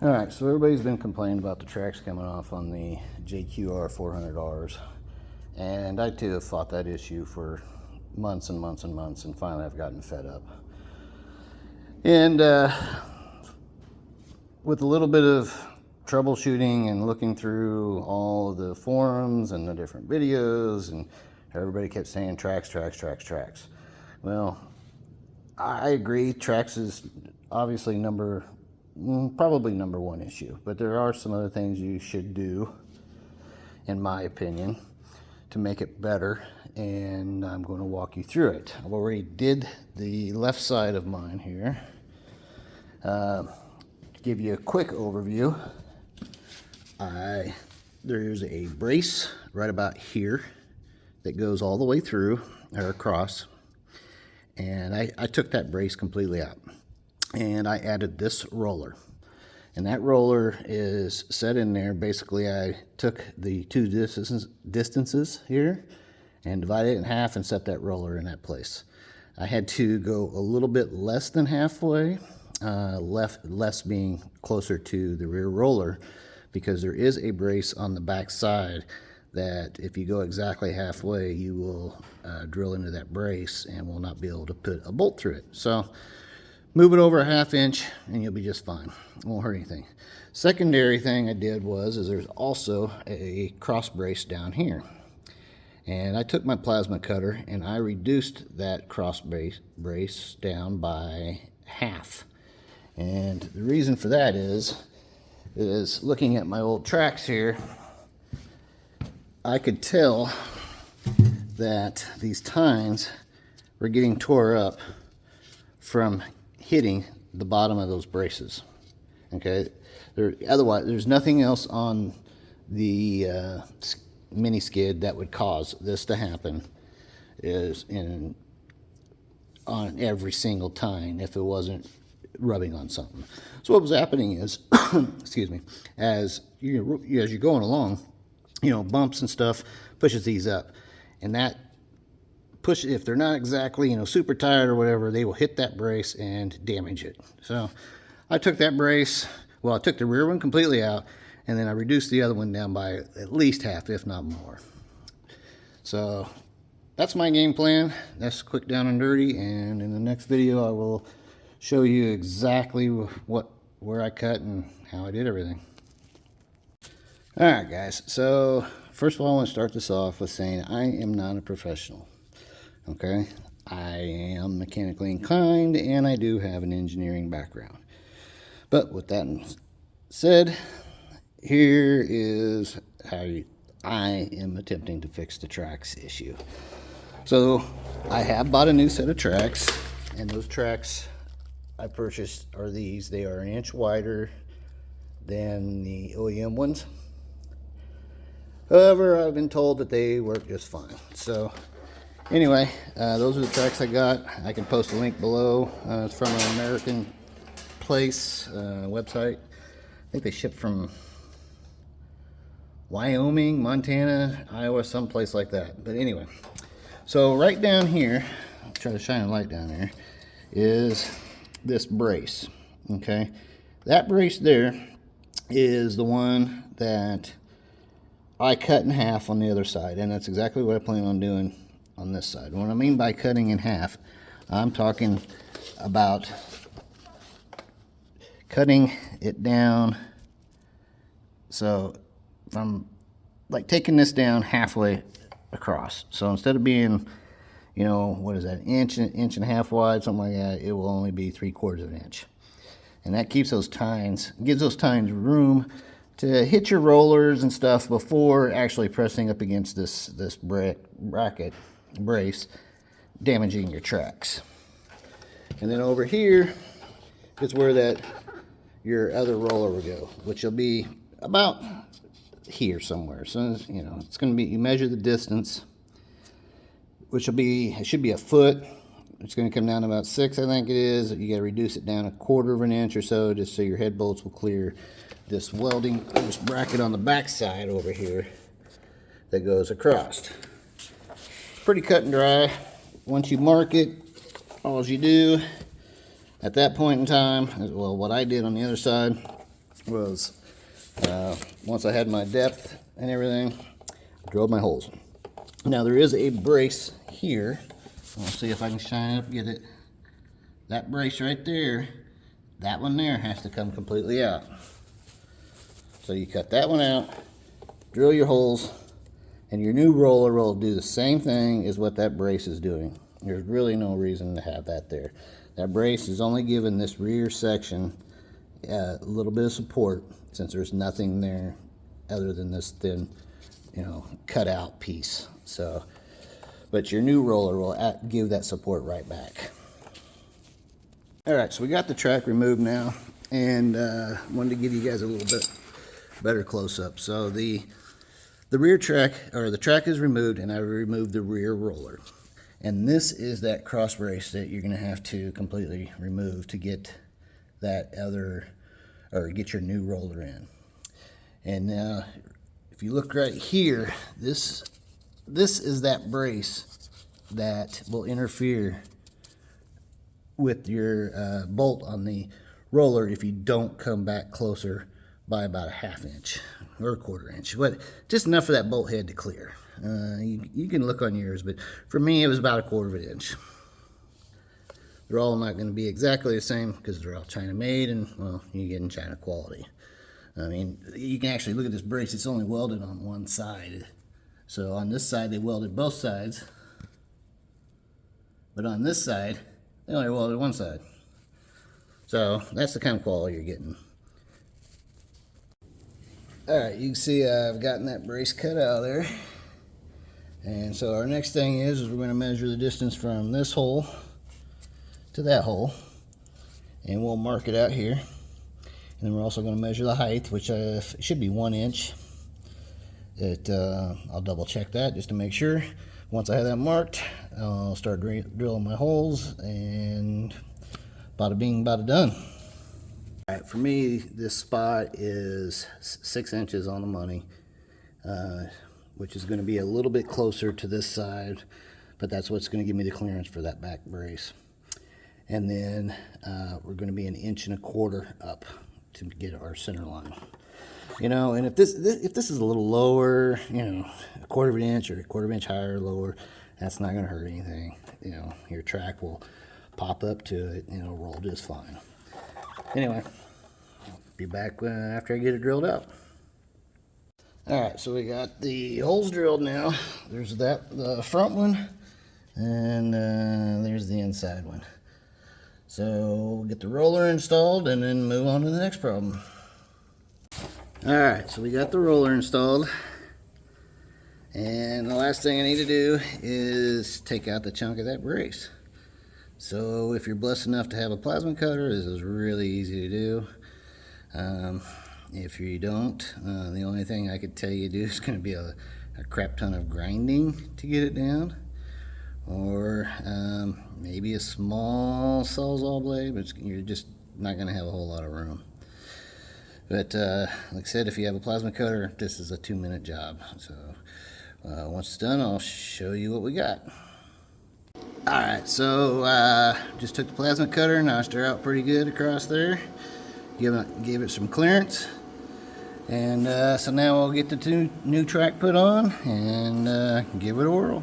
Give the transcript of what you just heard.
Alright, so everybody's been complaining about the tracks coming off on the JQ400Rs, and I too have fought that issue for months and months and months, and finally I've gotten fed up. And with a little bit of troubleshooting and looking through all of the forums and the different videos, and everybody kept saying tracks. Well, I agree, tracks is obviously probably number one issue, but there are some other things you should do, in my opinion, to make it better, and I'm going to walk you through it. I've already did the left side of mine here. To give you a quick overview, there's a brace right about here that goes all the way through or across, and I took that brace completely out. And I added this roller, and that roller is set in there. Basically, I took the two distances here and divided it in half and set that roller in that place. I had to go a little bit less than halfway, less being closer to the rear roller, because there is a brace on the back side that if you go exactly halfway, you will drill into that brace and will not be able to put a bolt through it. So move it over a ½ inch and you'll be just fine. It won't hurt anything. Secondary thing I did is there's also a cross brace down here. And I took my plasma cutter and I reduced that cross brace down by half. And the reason for that is looking at my old tracks here, I could tell that these tines were getting tore up from hitting the bottom of those braces. Okay, otherwise there's nothing else on the mini skid that would cause this to happen on every single tine if it wasn't rubbing on something. So what was happening is excuse me, as you're going along, bumps and stuff pushes these up, and that push, if they're not exactly super tight or whatever, they will hit that brace and damage it. So I took that brace, I took the rear one completely out, and then I reduced the other one down by at least half, if not more. So that's my game plan. That's quick, down and dirty, and in the next video I will show you exactly where I cut and how I did everything. Alright guys, so first of all I want to start this off with saying I am not a professional. Okay, I am mechanically inclined and I do have an engineering background. But with that said, here is how I am attempting to fix the tracks issue. So I have bought a new set of tracks, and those tracks I purchased are these. They are 1 inch wider than the OEM ones. However, I've been told that they work just fine. So anyway, those are the tracks I got. I can post a link below. It's from an American place website. I think they ship from Wyoming, Montana, Iowa, someplace like that. But anyway, so right down here, I'll try to shine a light down there, is this brace. Okay, that brace there is the one that I cut in half on the other side, and that's exactly what I plan on doing on this side. What I mean by cutting in half, I'm talking about cutting it down, so from like taking this down halfway across. So instead of being, what is that, inch and a half wide, something like that, it will only be 3/4 inch. And that keeps those tines, gives those tines room to hit your rollers and stuff before actually pressing up against this brace, damaging your tracks. And then over here is where your other roller will go, which will be about here somewhere. So it's going to be, you measure the distance, which will be, it should be a foot. It's going to come down to about 6, I think it is. You got to reduce it down 1/4 inch or so, just so your head bolts will clear this bracket on the back side over here that goes across. It's pretty cut and dry. Once you mark it, all you do at that point in time, well, what I did on the other side was once I had my depth and everything, drilled my holes. Now there is a brace here. I'll see if I can shine it up, get it. That brace right there, that one there has to come completely out. So you cut that one out, drill your holes, and your new roller will do the same thing as what that brace is doing. There's really no reason to have that there. That brace is only giving this rear section a little bit of support, since there's nothing there other than this thin, cut out piece. So, but your new roller will give that support right back. All right, so we got the track removed now, and wanted to give you guys a little bit better close-up. So the rear track, or the track is removed, and I removed the rear roller. And this is that cross brace that you're gonna have to completely remove to get that other, or get your new roller in. And now, if you look right here, this is that brace that will interfere with your bolt on the roller if you don't come back closer by about a 1/2 inch or a 1/4 inch, but just enough for that bolt head to clear. You can look on yours, but for me it was about a 1/4 inch. They're all not going to be exactly the same because they're all China made, and well, you're getting China quality. I mean, you can actually look at this brace, it's only welded on one side. So on this side they welded both sides, but on this side they only welded one side. So that's the kind of quality you're getting. Alright, you can see I've gotten that brace cut out of there. And so our next thing is we're going to measure the distance from this hole to that hole. And we'll mark it out here. And then we're also going to measure the height, which should be 1 inch. I'll double check that just to make sure. Once I have that marked, I'll start drilling my holes, and bada bing, bada done. All right, for me, this spot is 6 inches on the money, which is going to be a little bit closer to this side, but that's what's going to give me the clearance for that back brace. And then we're going to be 1 1/4 inches up to get our center line. And if this is a little lower, a 1/4 inch or a 1/4 inch higher or lower, that's not going to hurt anything. Your track will pop up to it and it'll roll just fine. Anyway, I'll be back after I get it drilled out. Alright, so we got the holes drilled now. There's the front one, and there's the inside one. So we'll get the roller installed and then move on to the next problem. Alright, so we got the roller installed, and the last thing I need to do is take out the chunk of that brace. So if you're blessed enough to have a plasma cutter, this is really easy to do. If you don't, the only thing I could tell you to do is going to be a crap ton of grinding to get it down, or maybe a small sawzall blade, but you're just not going to have a whole lot of room. But like I said, if you have a plasma cutter, this is a 2-minute job. So once it's done, I'll show you what we got. Alright, so just took the plasma cutter, notched her out pretty good across there, gave it some clearance, and so now I'll get the new track put on and give it a whirl.